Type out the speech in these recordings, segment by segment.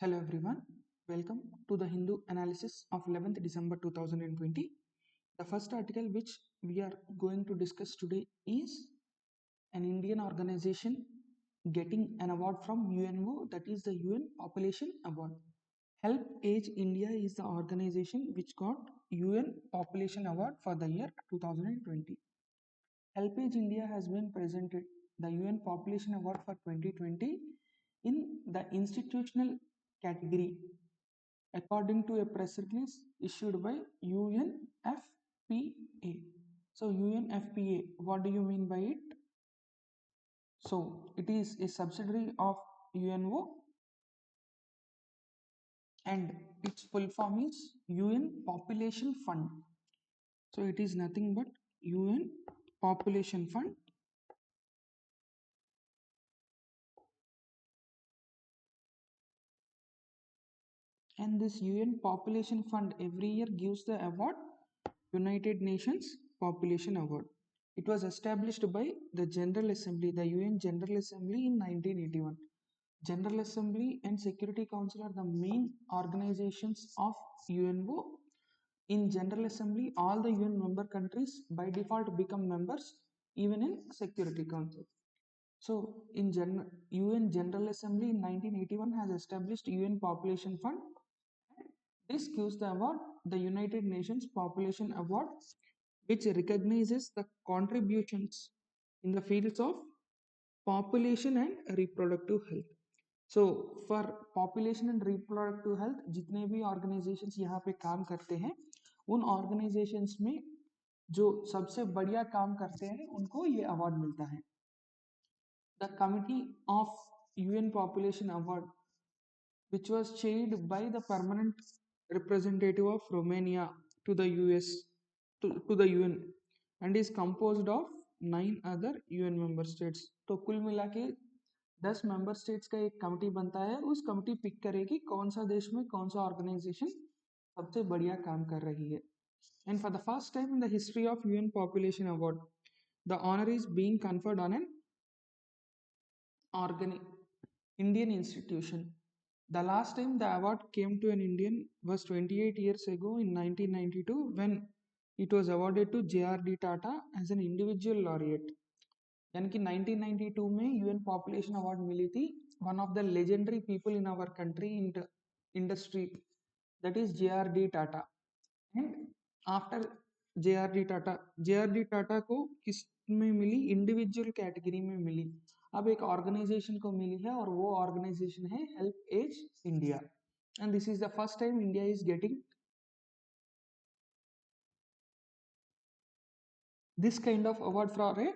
Hello everyone, welcome to the Hindu analysis of 11th December 2020. The first article which we are going to discuss today is an Indian organization getting an award from UNO, that is the UN Population Award. Help Age India is the organization which got UN Population Award for the year 2020. Help Age India has been presented the UN Population Award for 2020 in the institutional category according to a press release issued by UNFPA. So UNFPA, what do you mean by it? So it is a subsidiary of UNO and its full form is UN Population Fund. So it is nothing but UN Population Fund, and this UN Population Fund every year gives the award United Nations Population Award. It was established by the General Assembly, the UN General Assembly in 1981. General Assembly and Security Council are the main organizations of UNO. In General Assembly, all the UN member countries by default become members even in Security Council. So, in UN General Assembly in 1981 has established UN Population Fund. This gives the award the United Nations Population Award, which recognizes the contributions in the fields of population and reproductive health. So for population and reproductive health जितने भी organizations यहाँ पे काम करते हैं उन organizations में जो सबसे बढ़िया काम करते हैं उनको ये award मिलता है. The Committee of UN Population Award, which was chaired by the permanent representative of Romania to the to the UN and is composed of 9 other UN member states. तो कुल मिला के 10 मेंबर स्टेट्स का एक committee बनता है. उस committee pick करेगी कौन सा देश में कौन सा ऑर्गेनाइजेशन सबसे बढ़िया काम कर रही है. And for the first time in the history of UN Population Award, the honor is being conferred on an Indian institution. The last time the award came to an Indian was 28 years ago in 1992 when it was awarded to JRD Tata as an individual laureate. यानी कि 1992 में UN population award मिली थी one of the legendary people in our country industry, that is JRD Tata. And after JRD Tata को किस में मिली? Individual category में मिली. अब एक ऑर्गेनाइजेशन को मिली है और वो ऑर्गेनाइजेशन है HelpAge India. And this is the first time India is getting this kind of award for a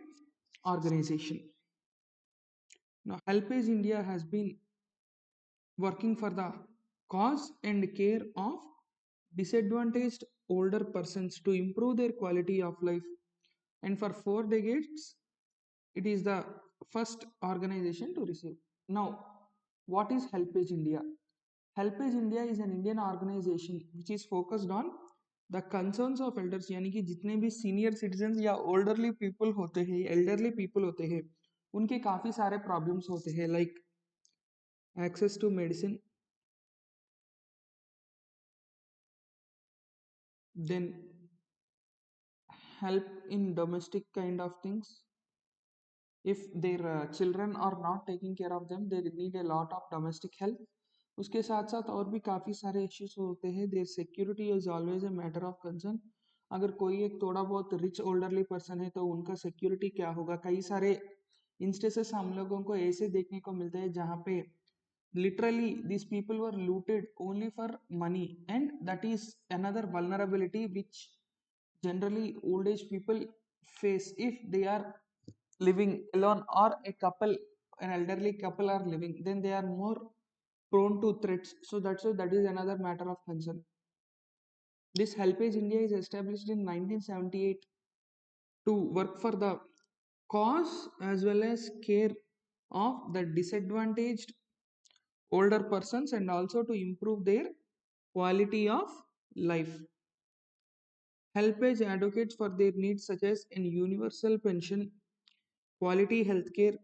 organization. Now HelpAge India has been working for the cause and care of disadvantaged older persons to improve their quality of life, and for 4 decades it is the first organization to receive. Now what is HelpAge India? HelpAge India is an Indian organization which is focused on the concerns of elders, यानी कि जितने भी senior citizen या ओल्डरली people होते हैं, elderly people होते हैं, उनके काफ़ी सारे प्रॉब्लम्स होते हैं, like access to medicine, then help in domestic kind of things. If their children are not taking care of them, they need a lot of domestic help. उसके साथ साथ और भी काफ़ी सारे इश्यूज होते हैं. There security is always a matter of concern. अगर कोई एक थोड़ा बहुत रिच ओल्डरली पर्सन है तो उनका सिक्योरिटी क्या होगा. कई सारे इंस्टेंसेस हम लोगों को ऐसे देखने को मिलते हैं जहाँ पे literally these people were looted only for money, and that is another vulnerability which generally old age people face if they are living alone or a couple, an elderly couple are living, then they are more prone to threats. So that's why that is another matter of concern. This HelpAge India is established in 1978 to work for the cause as well as care of the disadvantaged older persons and also to improve their quality of life. HelpAge advocates for their needs such as an universal pension, quality healthcare,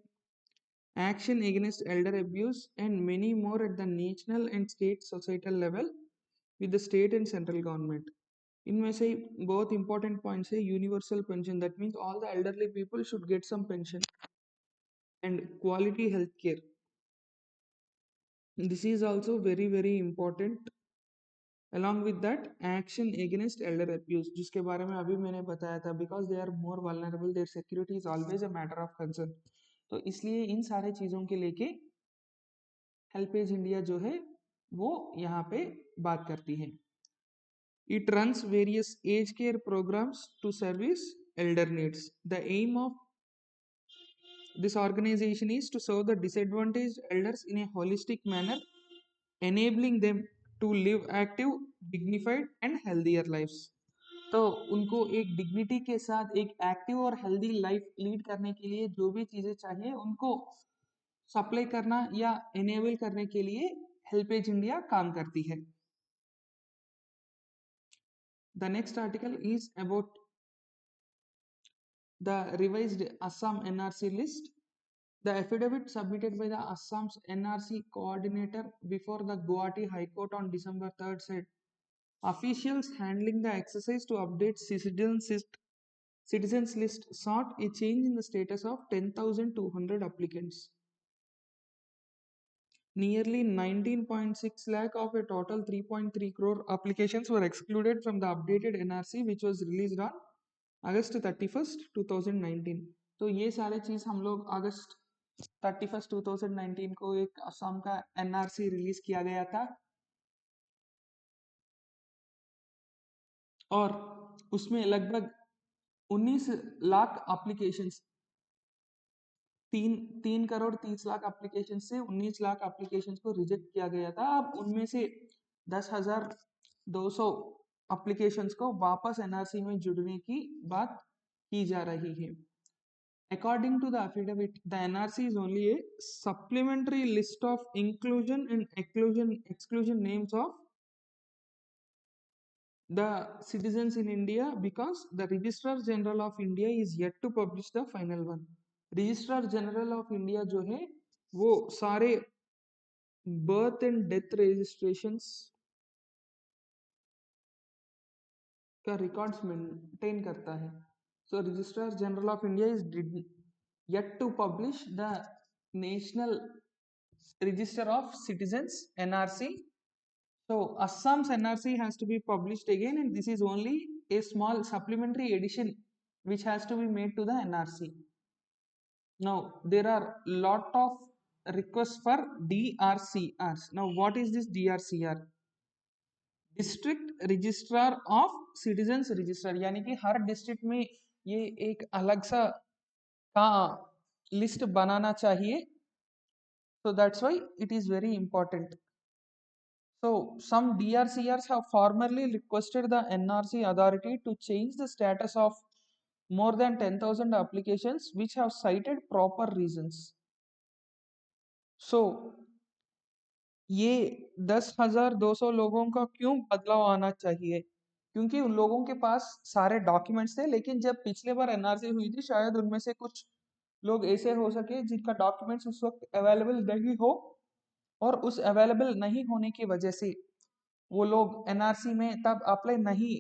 action against elder abuse, and many more at the national and state societal level with the state and central government. इनमें से बहुत important points है universal pension, that means all the elderly people should get some pension, and quality health care. This is also very very important. Along with that, action against elder abuse, जिसके बारे में अभी मैंने बताया था, because they are more vulnerable, their security is always a matter of concern. तो इसलिए इन सारे चीज़ों के लेके हेल्पेज इंडिया जो है वो यहाँ पे बात करती है. It runs various age care programs to service elder needs. The aim of this organization is to serve the disadvantaged elders in a holistic manner, enabling them to live active, dignified and healthier lives. तो उनको एक dignity के साथ एक active और healthy life lead करने के लिए जो भी चीज़ें चाहिए उनको सप्लाई करना या एनेबल करने के लिए हेल्पेज इंडिया काम करती है. The next article is about the revised Assam NRC list. The affidavit submitted by the Assam's NRC coordinator before the Guwahati High Court on December 3rd said officials handling the exercise to update citizens list sought a change in the status of 10,200 applicants. Nearly 19.6 lakh of a total 3.3 crore applications were excluded from the updated NRC which was released on August 31st 2019. तो ये सारे चीज़ हम लोग अगस्त 31st 2019 को एक असम का NRC release किया गया था और उसमें लगभग 19 लाख एप्लीकेशंस, 3 करोड़ 30 लाख एप्लीकेशन से 19 लाख एप्लीकेशन को रिजेक्ट किया गया था. अब उनमें से 10,200 एप्लीकेशंस को वापस एनआरसी में जुड़ने की बात की जा रही है. According to the affidavit, the NRC is only a supplementary list of inclusion and exclusion names of the citizens in India because the Registrar General of India is yet to publish the final one. Registrar General of India जो है वो सारे birth and death registrations का records maintain करता है. So Registrar General of India is yet to publish the National Register of Citizens NRC. So Assam's NRC has to be published again, and this is only a small supplementary edition which has to be made to the NRC. Now there are lot of requests for DRCRs. Now what is this DRCR? District registrar of citizens register, यानी कि हर district में ये एक अलग सा का list बनाना चाहिए. So that's why it is very important. So some DRCRs have formally requested the NRC authority to change the status of more than 10,000 applications which have cited proper reasons. So ये 10,200 लोगों का क्यों बदलाव आना चाहिए? क्योंकि उन लोगों के पास सारे डॉक्यूमेंट्स थे, लेकिन जब पिछले बार एनआरसी हुई थी शायद उनमें से कुछ लोग ऐसे हो सके जिनका डॉक्यूमेंट्स उस वक्त अवेलेबल नहीं हो, और उस अवेलेबल नहीं होने की वजह से वो लोग एनआरसी में तब अप्लाई नहीं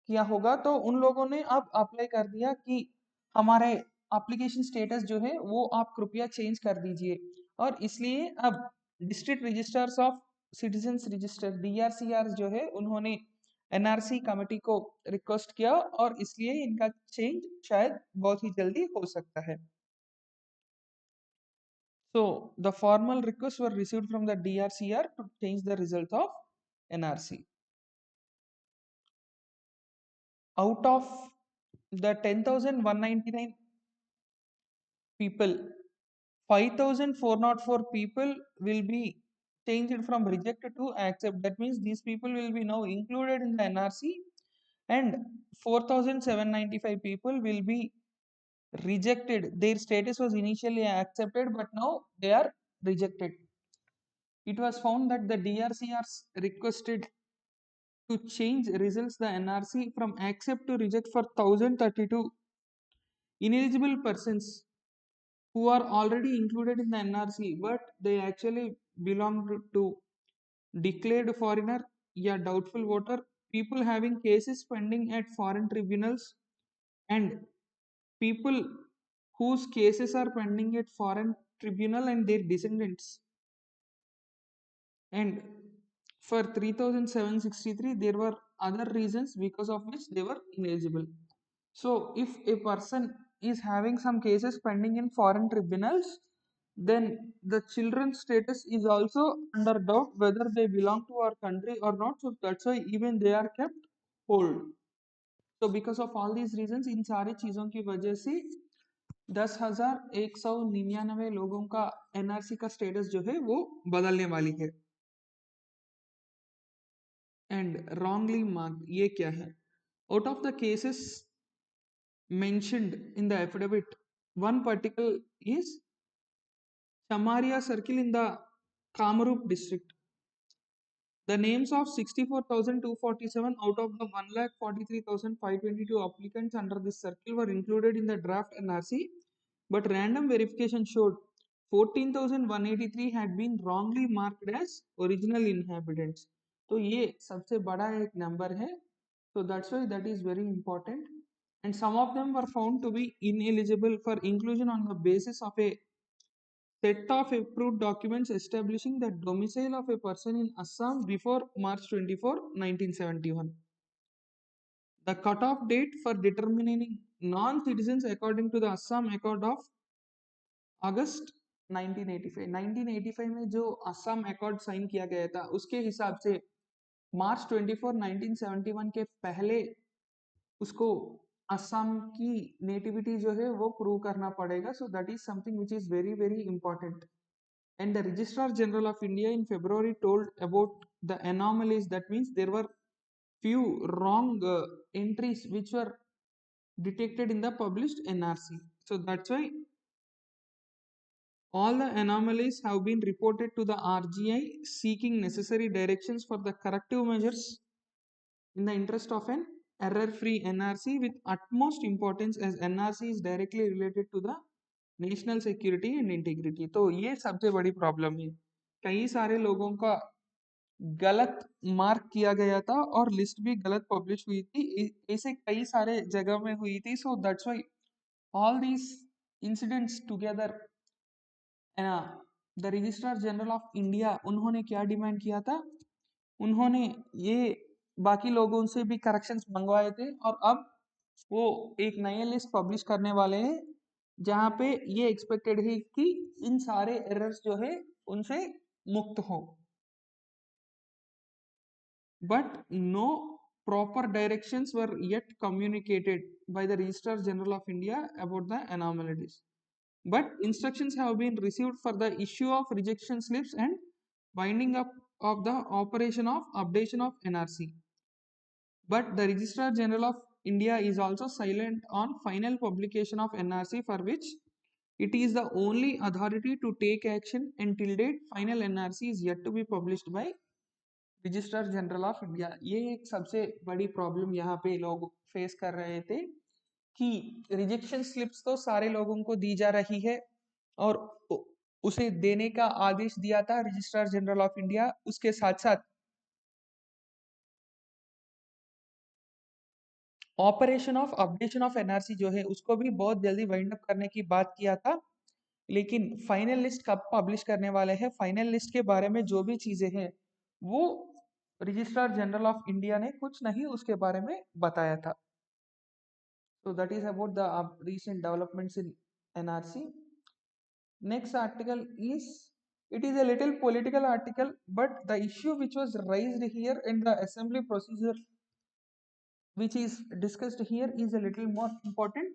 किया होगा. तो उन लोगों ने अब अप्लाई कर दिया कि हमारे एप्लीकेशन स्टेटस जो है वो आप कृपया चेंज कर दीजिए, और इसलिए अब district registers of citizens register DRCR जो है उन्होंने एनआरसी कमेटी को रिक्वेस्ट किया, और इसलिए इनका चेंज शायद बहुत ही जल्दी हो सकता है. So the formal requests were received from the DRCR to change the result of NRC. Out of the 10,199 people, 5,404 people will be changed from rejected to accept. That means these people will be now included in the NRC, and 4,795 people will be rejected. Their status was initially accepted, but now they are rejected. It was found that the DRCRs requested to change results the NRC from accept to reject for 1,032 ineligible persons who are already included in the NRC, but they actually belong to declared foreigner, yeah, doubtful voter, people having cases pending at foreign tribunals, and people whose cases are pending at foreign tribunal and their descendants. And for 3763 there were other reasons because of which they were ineligible. So if a person is having some cases pending in foreign tribunals, then the children's status is also under doubt whether they belong to our country or not. So that's why even they are kept hold. तो because of all these reasons, इन सारी चीज़ों की वजह से 10,199 लोगों का NRC का स्टेटस जो है वो बदलने वाली है. एंड रॉन्गली मार्क्ड, ये क्या है? Out of the cases mentioned in the affidavit, one particular is Chamaria circle in the Kamarup district. The names of 64,247 out of the 1,43,522 applicants under this circle were included in the draft NRC, but random verification showed 14,183 had been wrongly marked as original inhabitants. तो ये सबसे बड़ा एक number है. So that's why that is very important. And some of them were found to be ineligible for inclusion on the basis of a set of approved documents establishing the domicile of a person in Assam before March 24, 1971. The cutoff date for determining non-citizens according to the Assam Accord of अगस्त 1985. 1985 में जो Assam accord sign किया गया था उसके हिसाब से मार्च 24, 1971 के पहले उसको असम की नेटिविटी जो है वो प्रूव करना पड़ेगा. So that is something which is very very important. And the Registrar General of India in February told about the anomalies. That means there were few wrong entries which were detected in the published NRC. So that's why all the anomalies have been reported to the RGI seeking necessary directions for the corrective measures in the interest of an error-free NRC with utmost importance as NRC is directly related to the national security and integrity. तो ये सबसे बड़ी problem है. कई सारे लोगों का गलत मार्क किया गया था और लिस्ट भी गलत पब्लिश हुई थी. ऐसे कई सारे जगह में हुई थी. So that's why all these incidents together, the registrar general of India उन्होंने क्या डिमांड किया था? उन्होंने ये बाकी लोगों से भी करेक्शंस मंगवाए थे और अब वो एक नई लिस्ट पब्लिश करने वाले हैं जहाँ पे ये एक्सपेक्टेड है कि इन सारे एरर्स जो है उनसे मुक्त हो. But no proper directions were yet communicated by the Registrar General of India about the anomalies. But instructions have been received for the issue of rejection slips and winding up of the operation of updation of NRC. But the Registrar General of India is also silent on final publication of NRC, for which it is the only authority to take action. Until date, final NRC is yet to be published by registrar general of India. ये एक सबसे बड़ी problem यहाँ पे लोग face कर रहे थे कि रिजेक्शन स्लिप्स तो सारे लोगों को दी जा रही है और उसे देने का आदेश दिया था रजिस्ट्रार जनरल ऑफ इंडिया. उसके साथ साथ operation of updation of NRC जो है उसको भी बहुत जल्दी वाइंड अप करने की बात किया था. लेकिन फाइनल लिस्ट कब पब्लिश करने वाले हैं, फाइनल लिस्ट के बारे में जो भी चीजें हैं वो रजिस्ट्रार जनरल ऑफ इंडिया ने कुछ नहीं उसके बारे में बताया था. So that is about the recent developments in NRC. Next article is, it is a little political article, but the issue which was raised here in the assembly procedure which is discussed here is a little more important.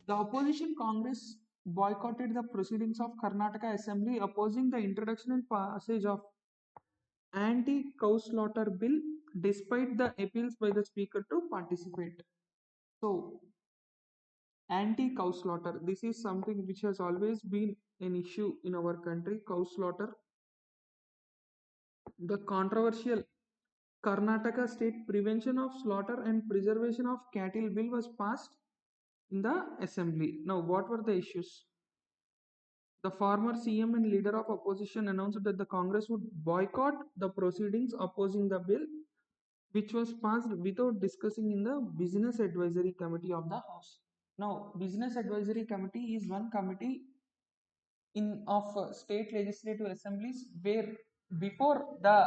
The opposition Congress boycotted the proceedings of Karnataka Assembly opposing the introduction and passage of anti-cow slaughter bill despite the appeals by the speaker to participate. So, anti-cow slaughter, this is something which has always been an issue in our country, cow slaughter. The controversial Karnataka State Prevention of Slaughter and Preservation of Cattle Bill was passed in the assembly. Now, what were the issues? The former CM and leader of opposition announced that the Congress would boycott the proceedings opposing the bill, which was passed without discussing in the Business Advisory Committee of the House. Now, Business Advisory Committee is one committee in of state legislative assemblies where before the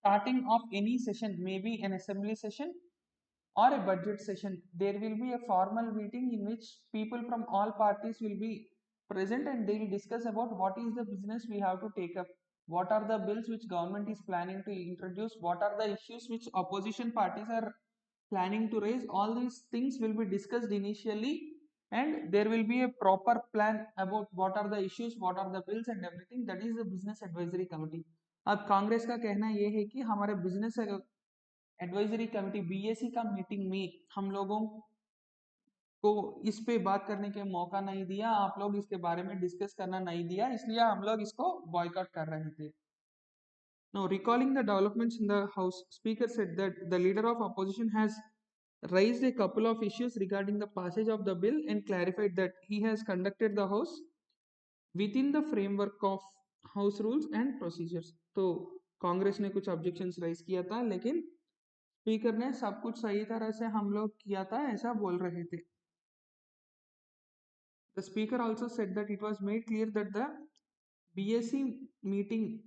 starting of any session, maybe an assembly session or a budget session, there will be a formal meeting in which people from all parties will be present and they will discuss about what is the business we have to take up, what are the bills which government is planning to introduce, what are the issues which opposition parties are planning to raise. All these things will be discussed initially and there will be a proper plan about what are the issues, what are the bills and everything. That is the business advisory committee. अब कांग्रेस का कहना ये है कि हमारे business advisory committee BSc का meeting में हम लोगों को इस पे बात करने के मौका नहीं दिया, आप लोग इसके बारे में डिस्कस करना नहीं दिया, इसलिए हम लोग इसको बॉयकॉट कर रहे थे. Now, recalling the developments in the House, Speaker said that the leader of opposition has raised a couple of issues regarding the passage of the bill and clarified that he has conducted the House within the framework of House rules and procedures. तो कांग्रेस ने कुछ objections rise किया था लेकिन speaker ने सब कुछ सही तरह से हम लोग किया था ऐसा बोल रहे थे. The speaker also said that it was made clear that the BSc meeting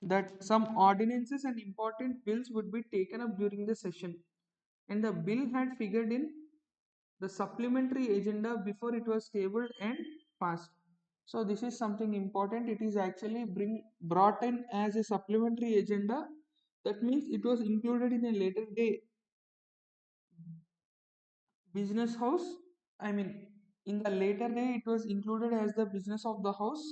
that some ordinances and important bills would be taken up during the session and the bill had figured in the supplementary agenda before it was tabled and passed. So this is something important. It is actually brought in as a supplementary agenda. That means it was included in a later day business house. I mean, in the later day it was included as the business of the house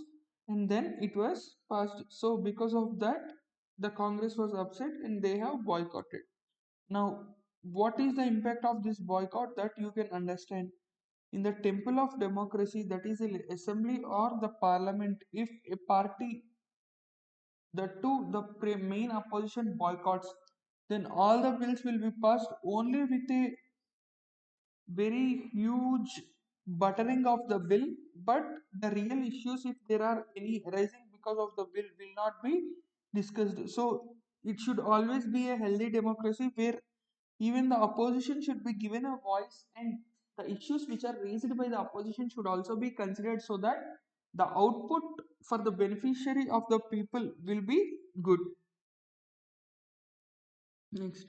and then it was passed. So because of that the Congress was upset and they have boycotted. Now, what is the impact of this boycott that you can understand? In the temple of democracy, that is the assembly or the parliament, if a party, the main opposition boycotts, then all the bills will be passed only with a very huge buttering of the bill, but the real issues, if there are any arising because of the bill, will not be discussed. So it should always be a healthy democracy where even the opposition should be given a voice and the issues which are raised by the opposition should also be considered so that the output for the beneficiary of the people will be good. Next,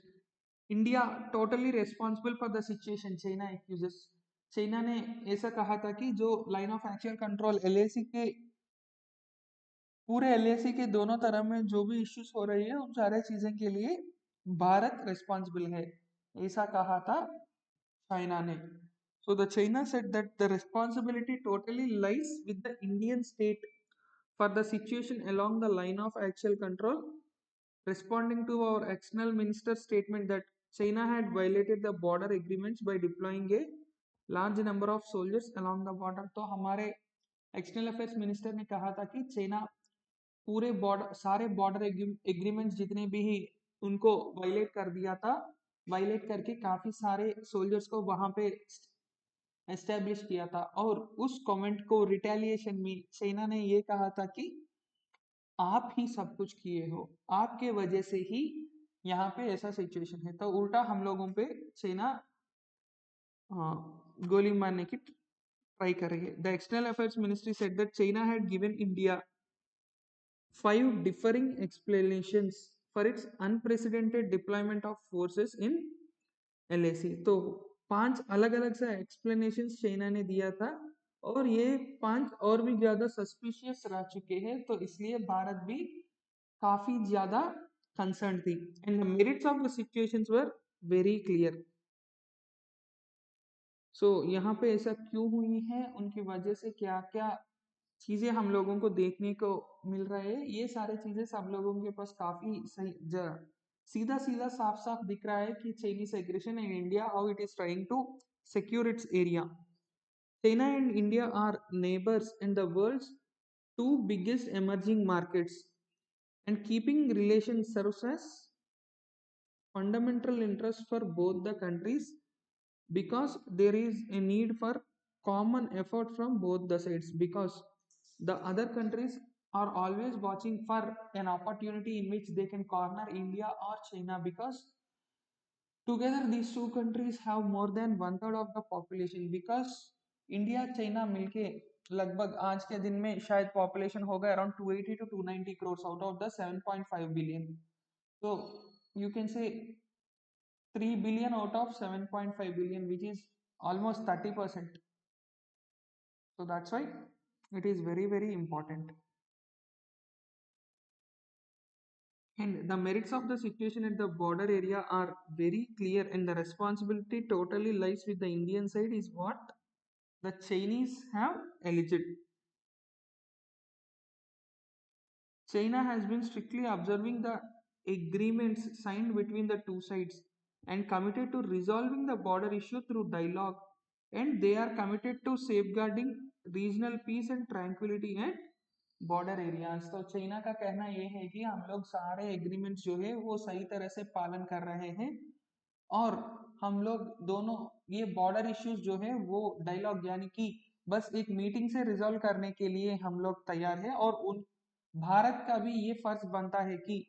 India totally responsible for the situation, China accuses. China ने ऐसा कहा था कि जो line of action control LAC के पूरे LAC के दोनों तरफ में जो भी इश्यूज हो रही है उन सारे चीजें के लिए भारत रिस्पॉन्सिबल है, ऐसा कहा था चाइना ने. So the China said that the responsibility totally lies with the Indian state for the situation along the line of actual control. Responding to our external minister's statement that China had violated the border agreements by deploying a large number of soldiers along the border. तो हमारे external affairs minister ने कहा था कि China पूरे border सारे border agreements जितने भी ही उनको वायलेट कर दिया था, वायलेट करके काफी सारे सोल्जर्स को वहां पे एस्टेब्लिश किया था और उस कमेंट को रिटेलिएशन में चाइना ने ये कहा था कि आप ही सब कुछ किए हो, आपके वजह से ही यहाँ पे ऐसा सिचुएशन है. तो उल्टा हम लोगों पे चाइना गोली मारने की ट्राई कर रही है. The external affairs ministry said that China had given India 5 differing explanations for its unprecedented deployment of forces in LAC. तो 5 अलग अलग सा एक्सप्लेनेशंस चाइना ने दिया था और ये 5 और भी ज्यादा सस्पिशियस रह चुके हैं, तो इसलिए भारत भी काफी ज्यादा कंसर्न थी. And the merits of the situations were very clear. So यहाँ पे ऐसा क्यों हुई है, उनकी वजह से क्या क्या चीजें हम लोगों को देखने को मिल रहा है, ये सारे चीजें सब लोगों के पास काफी सही सीधा सीधा साफ साफ दिख रहा है कि Chinese aggression in India, how it is trying to secure its area. China and India are neighbors and the world's two biggest emerging markets, and keeping relations serves as fundamental interest for both the countries because there is a need for common effort from both the sides, because the other countries are always watching for an opportunity in which they can corner India or China, because together these two countries have more than one third of the population. because India China मिलके लगभग आज के दिन में शायद population होगा around 280 to 290 crores out of the 7.5 billion. So you can say 3 billion out of 7.5 billion, which is almost 30%. So that's why it is very, very important. And the merits of the situation at the border area are very clear, and the responsibility totally lies with the Indian side, is what the Chinese have alleged. China has been strictly observing the agreements signed between the two sides and committed to resolving the border issue through dialogue. And they are committed to safeguarding regional peace and tranquility and border areas. तो China का कहना ये है कि हम लोग सारे agreements जो है वो सही तरह से पालन कर रहे हैं, और हम लोग दोनों ये बॉर्डर इश्यूज जो है वो डायलॉग यानी कि बस एक मीटिंग से रिजॉल्व करने के लिए हम लोग तैयार हैं. और उन भारत का भी ये फर्ज बनता है कि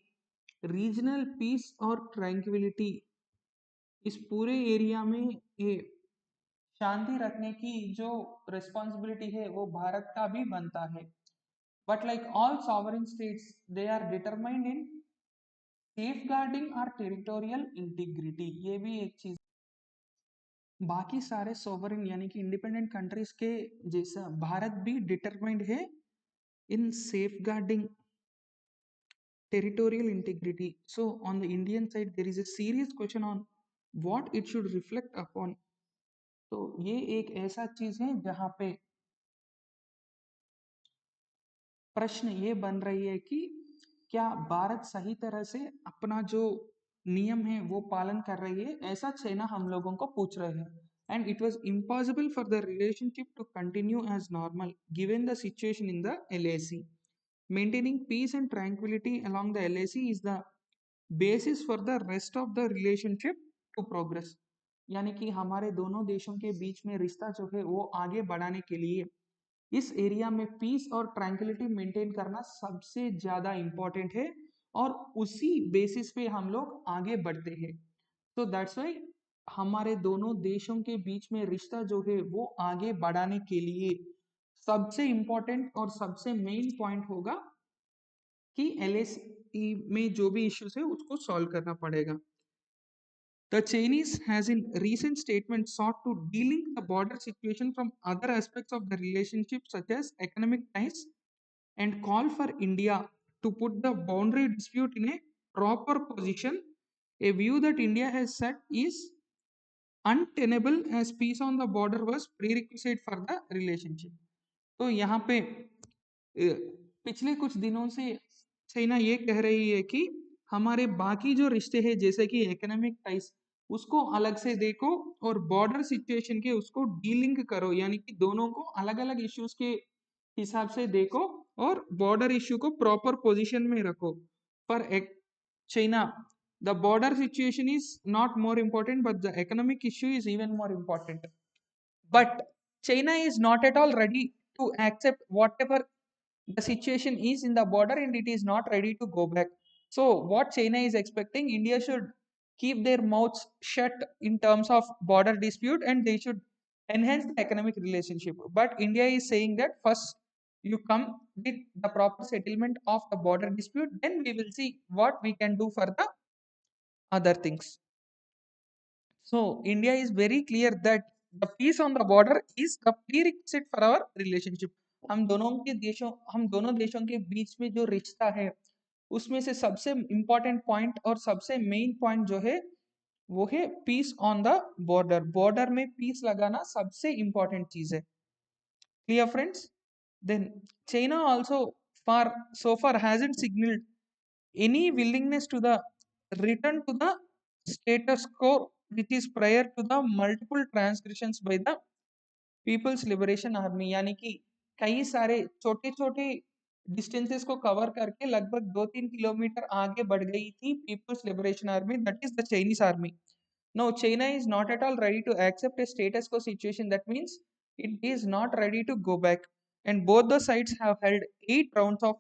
रीजनल पीस और ट्रैंक्विलिटी इस पूरे एरिया में ये शांति रखने की जो रिस्पॉन्सिबिलिटी है वो भारत का भी बनता है. But like all sovereign states, they are determined in safeguarding our territorial integrity. ये भी एक चीज. बाकी सारे sovereign यानी कि independent countries के जैसा भारत भी determined है in safeguarding territorial integrity. So on the Indian side, there is a serious question on what it should reflect upon. तो ये एक ऐसा चीज है जहाँ पे प्रश्न ये बन रही है कि क्या भारत सही तरह से अपना जो नियम है वो पालन कर रही है, ऐसा चाइना हम लोगों को पूछ रहे हैं. And it was impossible for the relationship to continue as normal given the situation in the LAC. Maintaining peace and tranquility along the LAC is the basis for the rest of the relationship to progress. यानी कि हमारे दोनों देशों के बीच में रिश्ता जो है वो आगे बढ़ाने के लिए इस एरिया में पीस और ट्रैंक्विलिटी मेंटेन करना सबसे ज्यादा इंपॉर्टेंट है, और उसी बेसिस पे हम लोग आगे बढ़ते हैं. तो दैट्स वाई हमारे दोनों देशों के बीच में रिश्ता जो है वो आगे बढ़ाने के लिए सबसे इंपॉर्टेंट और सबसे मेन पॉइंट होगा कि LAC में जो भी इश्यूज है उसको सॉल्व करना पड़ेगा. The Chinese has in recent statements sought to de-link the border situation from other aspects of the relationship such as economic ties, and call for India to put the boundary dispute in a proper position, a view that India has said is untenable as peace on the border was prerequisite for the relationship. तो यहाँ पे पिछले कुछ दिनों से China ये कह रही है कि हमारे बाकी जो रिश्ते हैं जैसे कि इकोनॉमिक टाइज उसको अलग से देखो, और बॉर्डर सिचुएशन के उसको डीलिंक करो, यानी कि दोनों को अलग अलग इश्यूज के हिसाब से देखो और बॉर्डर इश्यू को प्रॉपर पोजीशन में रखो. For China the border situation is not more important, but the economic issue is even more important. But China is not at all ready to accept whatever the situation is in the border, and it is not ready to go back. So what China is expecting, India should keep their mouths shut in terms of border dispute, and they should enhance the economic relationship. But India is saying that first you come with the proper settlement of the border dispute, then we will see what we can do for the other things. So India is very clear that the peace on the border is the prerequisite for our relationship. हम दोनों देशों के बीच में जो रिश्ता है उसमें से सबसे इम्पोर्टेंट पॉइंट और सबसे मेन पॉइंट जो है वो है peace on the border. Border में पीस लगाना सबसे इम्पोर्टेंट चीज है. Clear, friends? Then China also far so far hasn't signaled any willingness to the return to the status quo which is prior to the multiple transgressions by the People's liberation Army. यानी कि कई सारे छोटे छोटे distances को cover करके लगभग 2-3 kilometre आगे बढ़ गई थी people's liberation army, that is the Chinese army. No, China is not at all ready to accept a status quo situation. That means it is not ready to go back. And both the sides have held 8 rounds of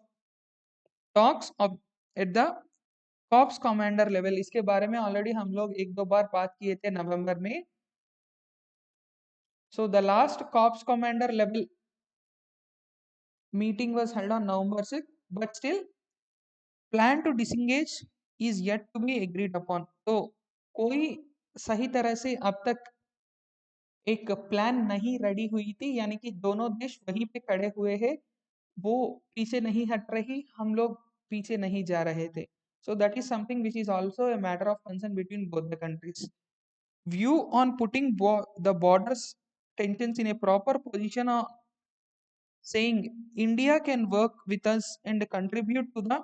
talks of at the cops commander level. इसके बारे में already हम लोग एक दो बार बात किए थे नवंबर में. So the last corps commander level meeting was held on November 6th, but still plan to disengage is yet to be agreed upon. तो कोई सही तरह से अब तक एक प्लान नहीं रेडी हुई थी, यानी कि दोनों देश वहीं पे खड़े हुए हैं, वो पीछे नहीं हट रही, हम लोग पीछे नहीं जा रहे थे. So that is something which is also a matter of concern between both the countries. View on putting the borders tensions in a proper position, saying India can work with us and contribute to the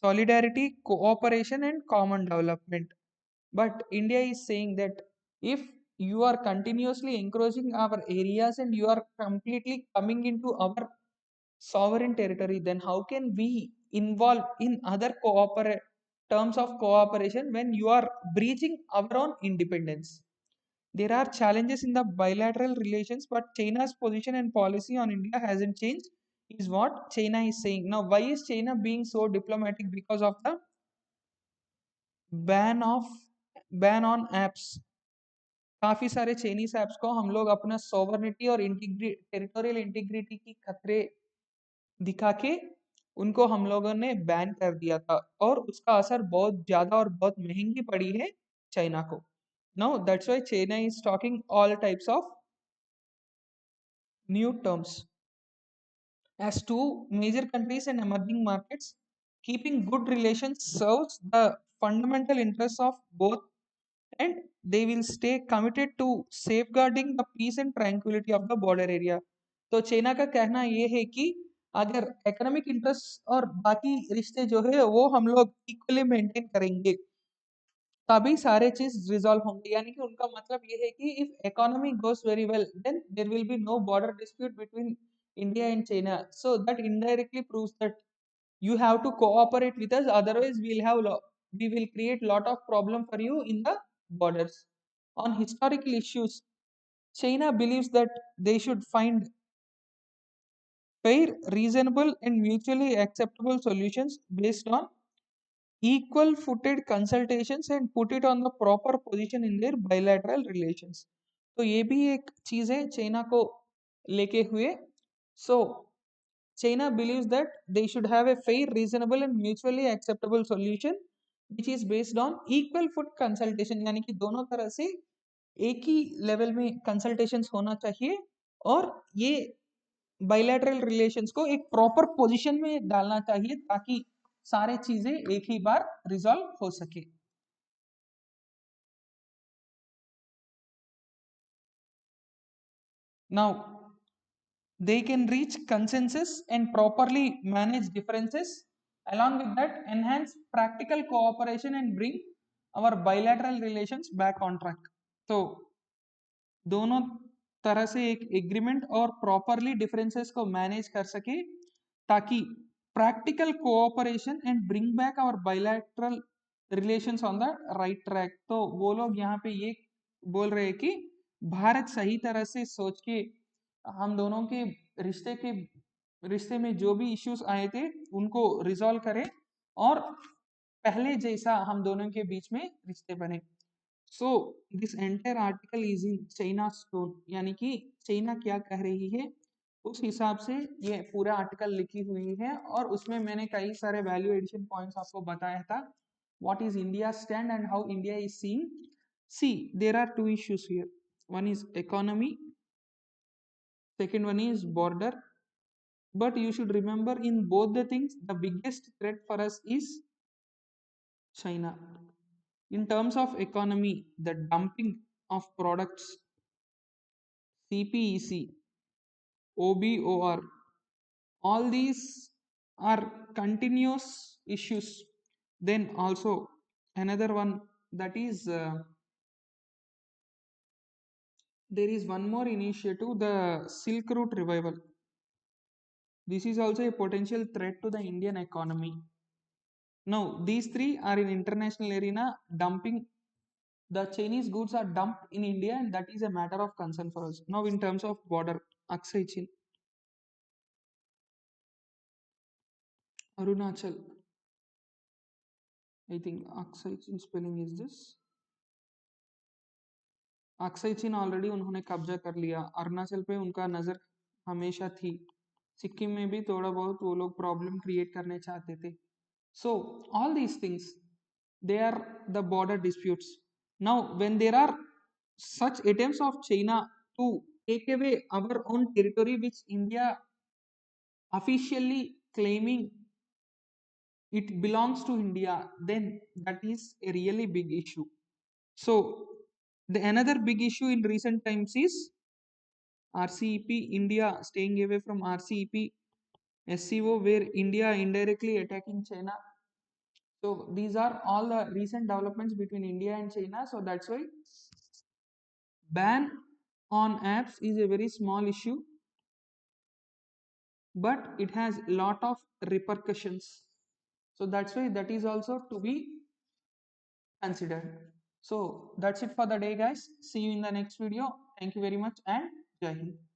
solidarity, cooperation, and common development. But India is saying that if you are continuously encroaching our areas and you are completely coming into our sovereign territory, then how can we involve in other terms of cooperation when you are breaching our own independence? There are challenges in the bilateral relations, but China's position and policy on India hasn't changed, is what China is saying. Now, why is China being so diplomatic? Because of the ban of ban on apps. काफी सारे Chinese apps को हम लोग अपना sovereignty और territorial integrity की खतरे दिखा के उनको हम लोगों ने बैन कर दिया था, और उसका असर बहुत ज्यादा और बहुत महंगी पड़ी है चाइना को. Now that's why China is talking all types of new terms. As two major countries and emerging markets, keeping good relations serves the fundamental interests of both, and they will stay committed to safeguarding the peace and tranquility of the border area. तो China का कहना ये है कि अगर economic interest और बाकी रिश्ते जो है वो हम लोग इक्वली मेंटेन करेंगे, तभी सारे चीज रिजॉल्व होंगे. यानी कि उनका मतलब ये है कि if economy goes very well, then there will be no border dispute between India and China. So that indirectly proves that you have to cooperate with us, otherwise we will create lot of problem for you in the borders. On historical issues, China believes that they should find fair, reasonable, and mutually acceptable solutions based on equal footed consultations and put it on the proper position in their bilateral relations. तो ये भी एक चीज है China को लेके हुए. So China believes that they should have a fair, reasonable, and mutually acceptable solution which is based on equal foot consultation, यानी कि दोनों तरह से एक ही लेवल में कंसल्टेशंस होना चाहिए, और ये बायलैटरल रिलेशंस को एक प्रॉपर पोजीशन में डालना चाहिए ताकि सारे चीजें एक ही बार रिजॉल्व हो सके. Now they can reach consensus and properly manage differences. Along with that, enhance practical cooperation and bring our bilateral relations back on track. तो दोनों तरह से एक एग्रीमेंट और प्रॉपरली डिफरेंसेस को मैनेज कर सके ताकि practical cooperation and bring back our bilateral relations on the right track. तो वो लोग यहाँ पे ये बोल रहे हैं कि भारत सही तरह से सोच के हम दोनों के रिश्ते में जो भी इश्यूज आए थे उनको रिजॉल्व करें, और पहले जैसा हम दोनों के बीच में रिश्ते बने. So this entire article is in China tone, यानी कि चाइना क्या कह रही है उस हिसाब से ये पूरा आर्टिकल लिखी हुई है, और उसमें मैंने कई सारे वैल्यू एडिशन पॉइंट्स आपको बताया था. What is India stand and how India is seeing. See there are two issues here. One is economy, second one is border. But you should remember, in both the things, the biggest threat for us is China. In terms of economy, the dumping of products, CPEC, OBOR, all these are continuous issues. Then also another one, that is there is one more initiative, the Silk Route revival. This is also a potential threat to the Indian economy. Now, these three are in international arena dumping The Chinese goods are dumped in India, and that is a matter of concern for us. Now, in terms of border, Aksai Chin, Arunachal. I think Aksai Chin spelling is this. Aksai चीन already उन्होंने कब्जा कर लिया. अरुणाचल पे उनका नज़र हमेशा थी. सिक्किम में भी थोड़ा बहुत वो लोग प्रॉब्लम क्रिएट करने चाहते थे. So all these things, they are the border disputes. Now when there are such attempts of China to take away our own territory which India officially claiming it belongs to India, then that is a really big issue. So the another big issue in recent times is RCEP, India staying away from RCEP, SCO where India indirectly attacking China. So these are all the recent developments between India and China. So that's why ban on apps is a very small issue, but it has a lot of repercussions. So that's why that is also to be considered. So that's it for the day, guys. See you in the next video. Thank you very much and Jai Hind.